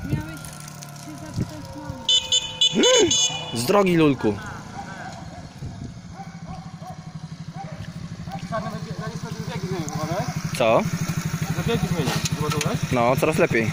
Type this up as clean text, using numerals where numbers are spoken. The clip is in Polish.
Miałeś się zapytać mamę. Z drogi, Lulku. Co? Zabiegi zmienić, było dobre? No, coraz lepiej.